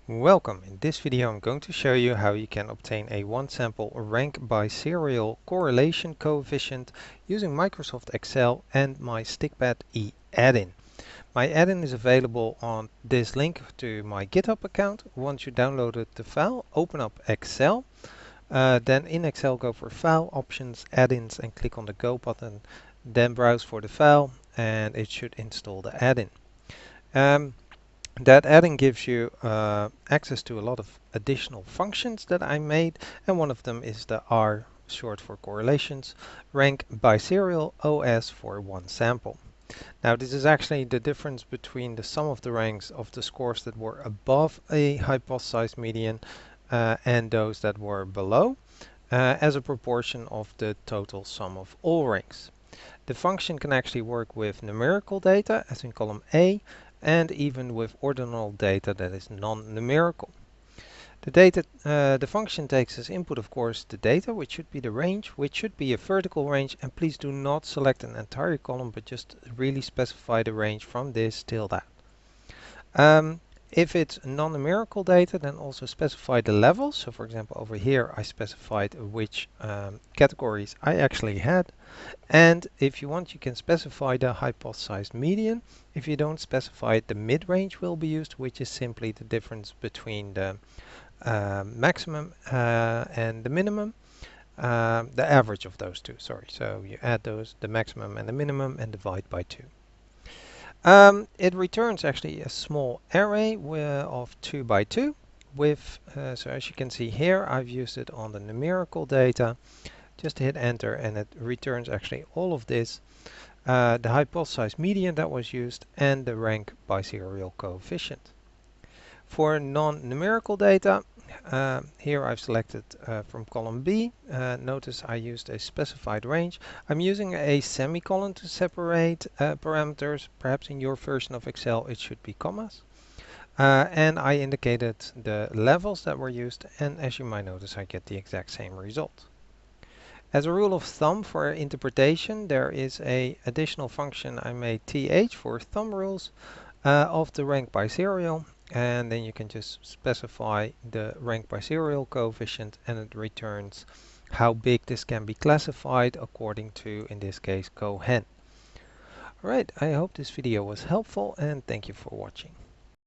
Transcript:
Welcome. In this video I'm going to show you how you can obtain a one-sample rank biserial correlation coefficient using Microsoft Excel and my stikpetE add-in. My add-in is available on this link to my GitHub account. Once you downloaded the file, open up Excel. Then in Excel go for File, Options, Add-ins and click on the Go button. Then browse for the file and it should install the add-in. That add-in gives you access to a lot of additional functions that I made, and one of them is the R, short for correlations, rank biserial OS for one sample. Now this is actually the difference between the sum of the ranks of the scores that were above a hypothesized median and those that were below as a proportion of the total sum of all ranks. The function can actually work with numerical data, as in column A, and even with ordinal data that is non-numerical. The function takes as input, of course, the data, which should be the range, which should be a vertical range, and please do not select an entire column, but just really specify the range from this till that. If it's non-numerical data, then also specify the levels. So for example, over here I specified which categories I actually had. And if you want, you can specify the hypothesized median. If you don't specify it, the mid-range will be used, which is simply the difference between the maximum and the minimum. The average of those two, sorry. So you add those, the maximum and the minimum, and divide by 2. It returns actually a small array of 2 by 2 with, so as you can see here, I've used it on the numerical data. Just hit enter and it returns actually all of this, the hypothesized median that was used and the rank biserial coefficient. For non-numerical data, here I've selected from column B. Notice I used a specified range. I'm using a semicolon to separate parameters. Perhaps in your version of Excel it should be commas. And I indicated the levels that were used, and as you might notice I get the exact same result. As a rule of thumb for interpretation, there is an additional function I made th for thumb rules of the rank biserial. And then you can just specify the rank biserial coefficient and it returns how big this can be classified according to, in this case, cohen. Alright, I hope this video was helpful and thank you for watching.